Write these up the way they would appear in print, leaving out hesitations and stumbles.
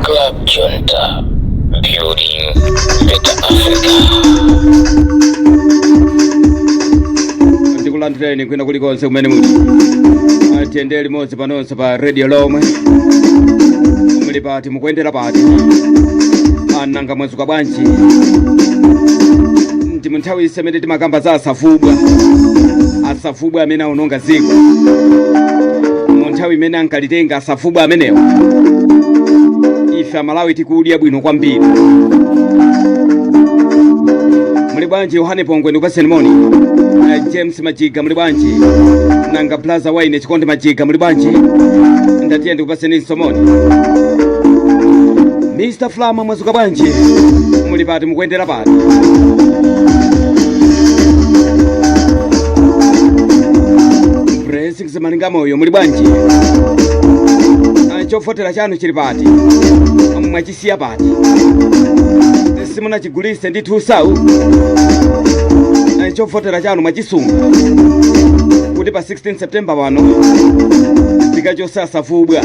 Club Junta, building better Africa. Ndikulandireni kwina kulikonse kumene muli. Atendeli modzi panonse pa radio lomwe. Muli pati mukuendera pati. Ananga mwazuka bwanji. Ndi munthawi isemene timakamba za asafubwa. Asafubwa amene aunonga ziko. Munthawi imene ankalitenga asafubwa amenewo. Ife Malawi tikudya bwino kwambiri. Muli bwanji Yohane Pongwe ndikupaseni moni. James Majiga muli bwanji. Nanga Plaza Wine Chikonde Majiga muli bwanji. Ndatiye ndikupaseni somoni. Mr. Flama mwazuka bwanji. Muli pati mukuendera pati. Blessings malinga moyo muli bwanji. Chofotera chanu chili pati. Mwachisiya pati. Simuna chigulise ndi 2000. Chofotera chanu mwachisunga. Kuti pa 16 September wano tikachosa asafubwa.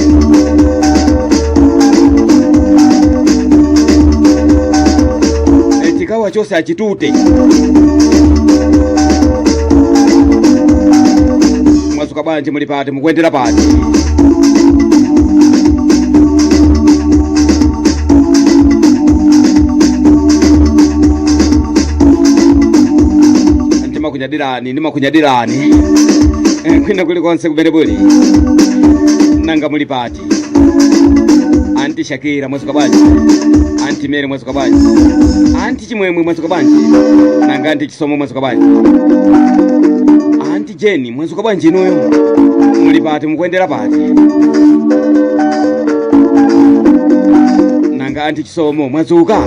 Tikawa chose achitute. Mwazuka bwanji muli pati mukuendera pati. Ndimakunyadirani kwina kulikonse kumene muli. Nanga muli pati. Anti Shakira mwazuka bwanji. Anti Mere mwazuka bwanji. Anti Chimwemwe mwazuka bwanji. Nanga Anti Chisomo mwazuka bwanji. Anti Jenny mwazuka bwanji inuyo. Muli pati mukuendera pati. Nanga Anti Chisomo mwazuka.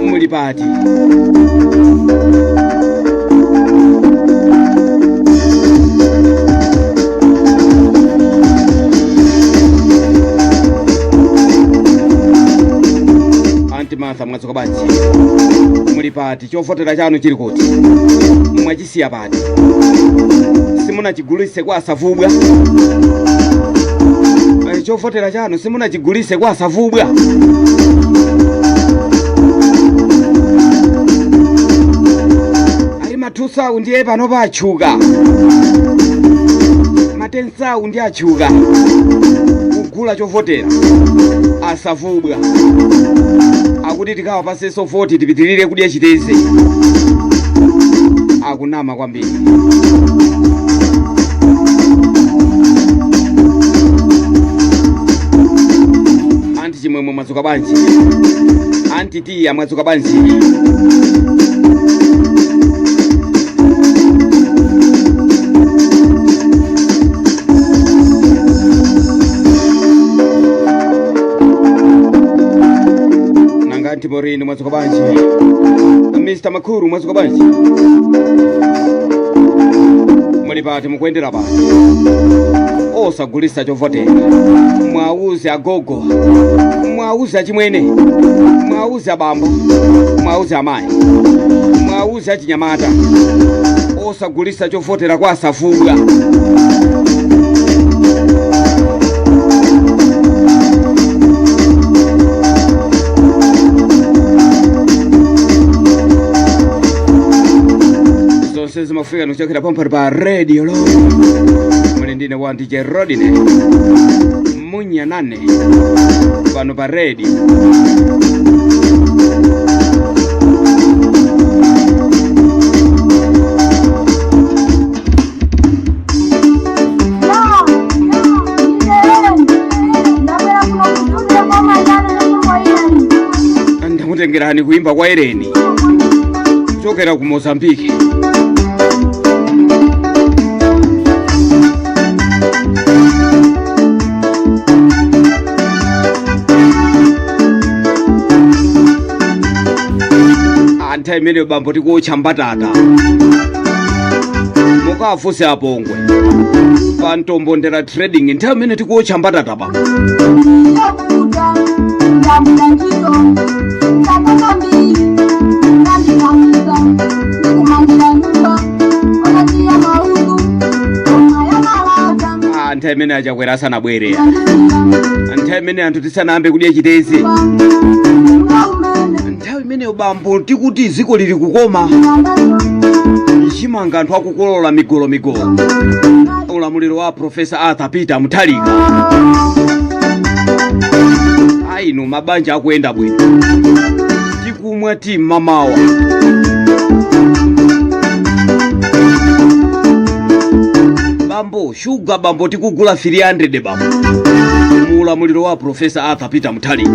Muli pati. Martha mwazuka bwanji. Muli pati chofotera chanu chili kuti. Mwachisiya pati. Simuna chigulise kwa asafubwa. Chofotera chanu simuna chigulise kwa asafubwa. Ali matusa undiye pano pachuka. Matensa undiye achuka. Kugula chofotera asafubwa. Akuti tikawa paseso 40 tipitirire kudya chiteze. Akunama kwambiri. Anti Chimwemwe mwazuka bwanji. Anti Tia mwazuka bwanji. Anti Morini mwazuka bwanji. Mr. Makuru mwazuka bwanji. Muli pati mukuendera pati. Osagulisa chofotera. Mwauze agogo. Mwauze achimwene. Mwauze abambo. Mwauze amayi. Mwauze achinyamata. Osagulisa chofotera kwa asafubwa. Sezi mafika nuchakira pampa pa radio lo. Mwenendine wa DJ Rodine Munya nane pano pa radio. Ndamutengerani kuimba kwa Irene chokera ku Mozambique. Anta imene bambo tikuotcha mbatata. Mukafuse apongwe. Pa Ntombondera trading nthawi imene tikuotcha mbatata pa. anthu amene achakwera asanabwere, anthu amene anthu tisanayambe kudya chitezi, nthawi imeneyo bambo tikuti dziko lili kukoma, chimanga anthu akukolola migolo. Ulamuliro wa Profesa Arthur Peter Mutharika. Aino mabanja akuyenda bwino, tikumwa mamawa. Bambo sugar bambo tikugula 300 bambo, ulamuliro wa Profesa Arthur Peter Mutharika.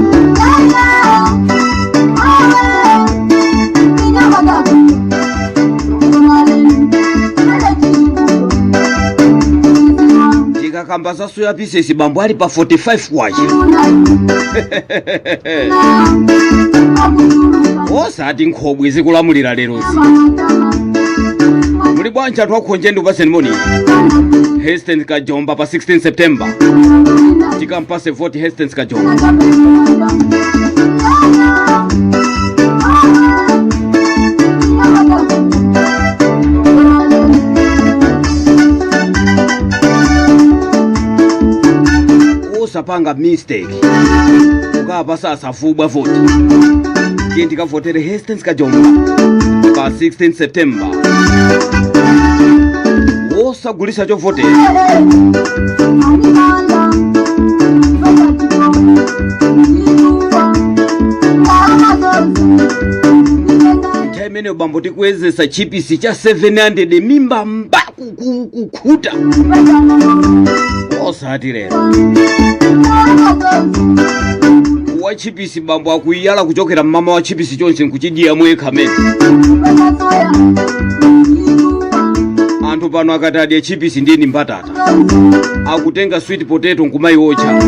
Kamba za soya pieces bambo ali pa 45 kwacha. Osati nkhobwe zikulamulira lerozi. Muli bwanji anthu akhonje ndi upaseni moni. Hastings Kajomba pa 16 September. Tikampase vote Hastings Kajomba. Sapanga mistake ukapa sasa fubwa vote kindi kavotere Hastings Kajomba pa 16 September. Osagulisa cho vote mene bambo tikuwezesa chipisi cha 700 mimba mbaku kukhuta. Osati lero wa chipisi bambo akuyala kuchokera mama wa chipisi chonse nkuchidia mweka mene. Anthu pano akatadya chipisi ndini mbatata, akutenga sweet potato nkumayi ocha.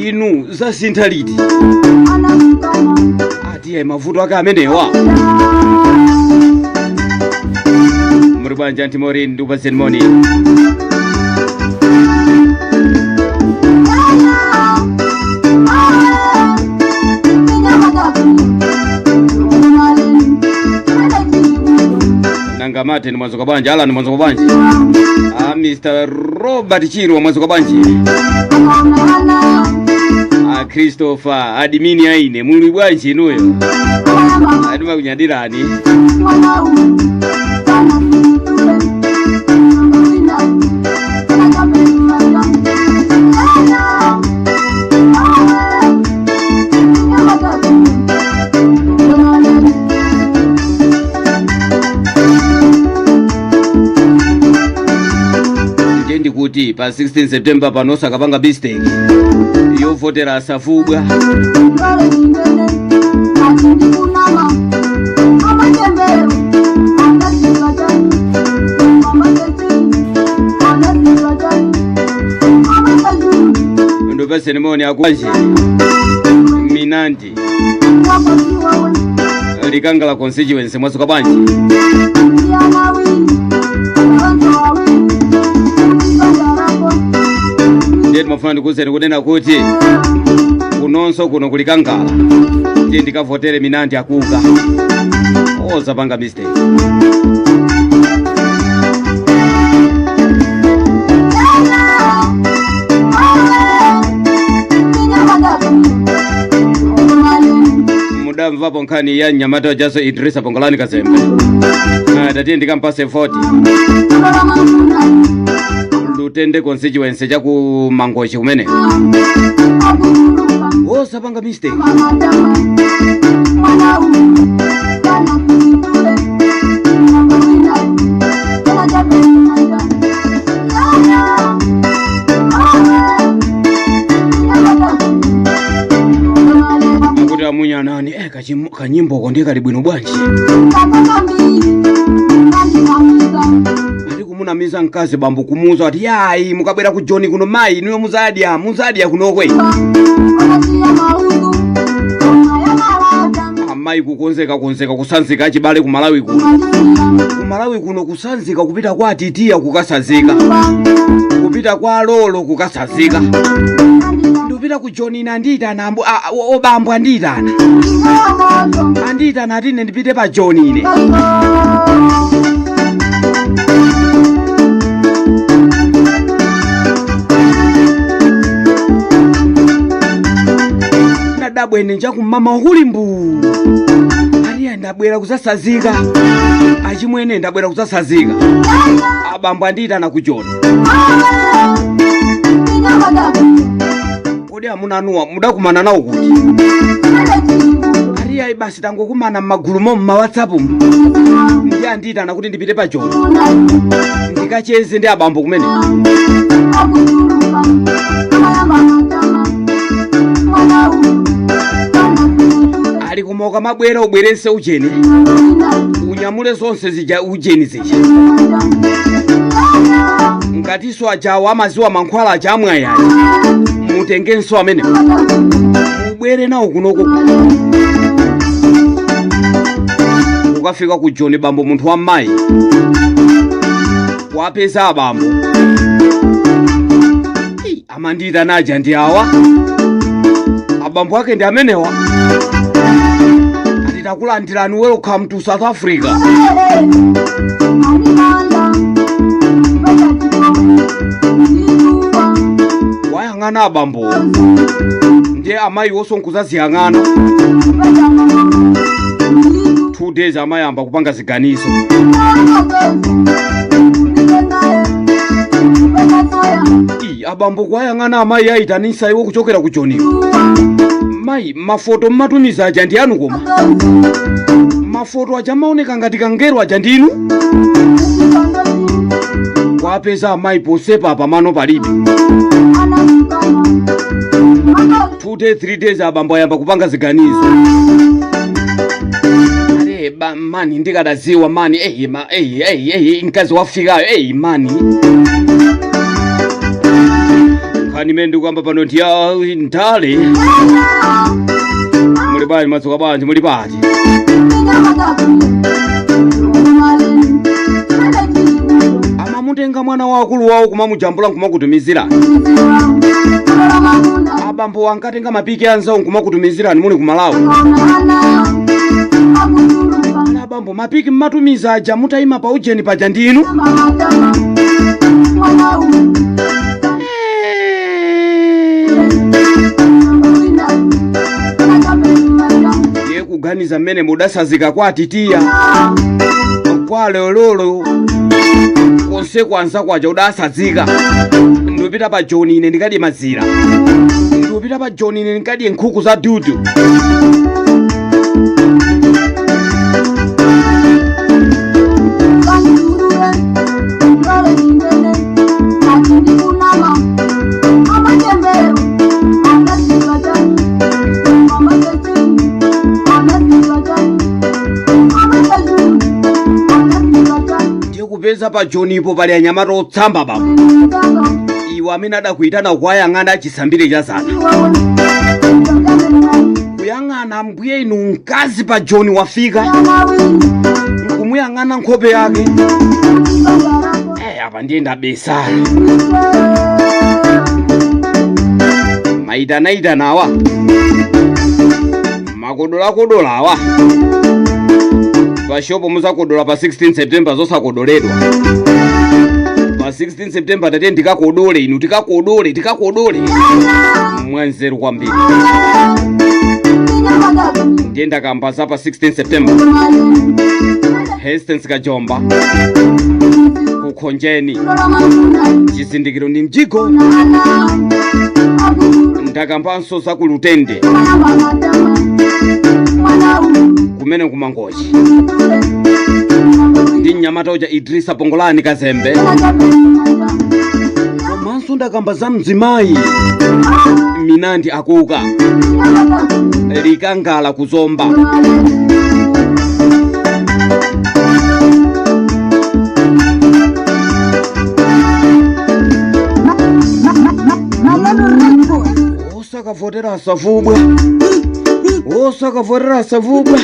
Inu zasintha liti atiye mavuto ake amenewa. Muri bwanji antimori ndi upaseni moni. Nangamate ni mwanzo kabwanji, ala ni mwanzo kabwanji. Mr. Robert Chiro mwanzo kabwanji. Christopher adimini aine muli bwanji inuyo. Adima kunyadirani. Njendi kuti pa 16 September panosa kapanga mistake yo votera asafubwa. Ndo pese nimoni akwaje Minandi Likangala constituency mwasuka banji. Ndiye mafuna ndikuze ndikunena kuti kunonso kuno kulikangala ndiye ndikavotere Minandi akuka. Osapanga mistake. Mudamvapo nkhani ya Nyamata Jaso Idrisa Pongolani Kazembe. Tatiye ndikampase 40 Lutende constituency chaku Mangochi kumene. Osapanga mistake. Munya nani kanyimbo konde kali bwino bwanji. Ali kumunamiza nkazi bambo kumuza ati yayi mukabwera ku John kuno mai niyo muzadia kuno kwe. Mai kukonzeka kusanzika achibale ku Malawi kuno. Ku Malawi kuno kusanzika kupita kwa Titiya kukasazika. Kupita kwa Lolo kukasazika. Ndupita ku John nandita na obambo andita natine ndipite pa John ine. bwene nchakumama kuli mbu. Aliya ndabwera kusasazika. Achimwene ndabwera kusasazika. Abambo andiyitana kuchona. Kodi amunanuwa mudakumana nawo kuti? Aliya basi tangokumana m'magulu mu WhatsApp ndi andiyitana kuti ndipite pachona. Ndikacheze ndi abambo kumene. Ali kumoka mabwera ubwerense ujeni. Unyamule zonse zija ujeni zija. Ngatiso ajawo amaziwa mankhwala aja amwayaya. Mutengenso amene. Ubwere nawo kunoko. Ukafika ku John bambo munthu wa mayi. Wapeza abambo. Amandita naja ndi awa. Abambo ake ndi amenewa. Atitakulandirani welcome to South Africa. Wayang'ana abambo. Ndiye amayi osonkuza ziyang'ana. 2 days amayamba kupanga ziganiso. Abambo kwayang'ana amayi ayitanisa iwo kuchokera ku John. Mayi mafoto mmatumiza aja ndi anu koma. Mafoto aja maoneka ngati kangero aja ndinu. Wapeza amayi posepa pamano palibe. 2 days 3 days abambo ayamba kupanga ziganizo. Mani ndikadaziwa mani nkazi wafikayo mani kani mende kwamba pano ndiya ndale muli bali matsoka banji muli bati amamutenga mwana wakulu wawo kumamujambula nkumakutumizira abambo wankatenga mapiki anzawo nkumakutumizirani muli kumalawo abambo mapiki mmatumiza aja mutayima pa ujeni paja ndinu. Ye kuganiza mmene mudasazika kwa atitiya kwa lololo konse kwanza kwaja udasazika. Ndipita pa John ine ndikadye mazira. Ndipita pa John ine ndikadye nkhuku za dudu. Kupeza pa John ipo pali anyamata otsamba babo. Iwo amene adakuitana kwayang'ana chisambire cha sana. Kuyang'ana mbuye inu mkazi pa John wafika. Kumuyang'ana nkhope yake. Apa ndiye ndabesa. Maitana awa. Makodola awa. Pashopo muzakodola pa 16 September zosakodoledwa. Pa 16 September tate ndikakodole inu tikakodole. Mwanzeru kwambiri. Ndiye ndakambaza pa 16 September. Hastings Kajomba. Kukhonjeni. Chizindikiro ndi mjigo. Ndakambanso za ku Lutende. Kumene kumangochi. Ndi nyamata uja Idrisa Pongolani Kazembe. Komanso ndakamba za mzimayi Minandi Akuka. Likangala kuzomba. Osakavotera asavubwa. Osakavotera asavubwa.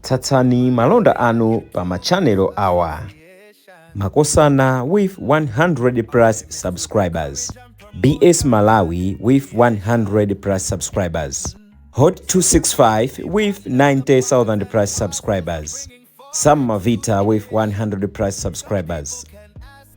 Tsatsani malonda anu pa machanelo awa. Makosana with 100 plus subscribers. BS Malawi with 100 plus subscribers. Hot 265 with 90,000 plus subscribers. Sam Mavita with 100 plus subscribers.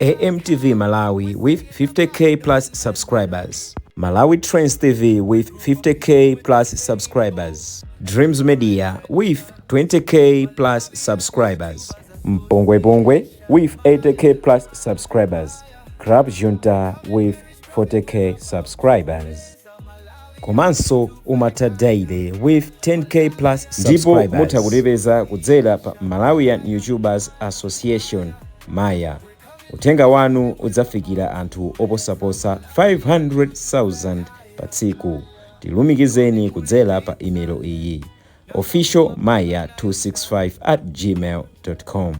AMTV Malawi with 50k plus subscribers, Malawi Trends TV with 50k plus subscribers, Dreams Media with 20k plus subscribers, Mpongwe Pongwe with 80k plus subscribers, Club Junta with 40k subscribers. Komanso Umata Daily with 10k plus subscribers. Ndipo mutakutipeza kudzera pa Malawian YouTubers Association Maya. Utenga wanu udzafikira anthu oposaposa 500,000 pa tsiku. Tilumikizeni kudzera pa email iyi officialmaya265@gmail.com.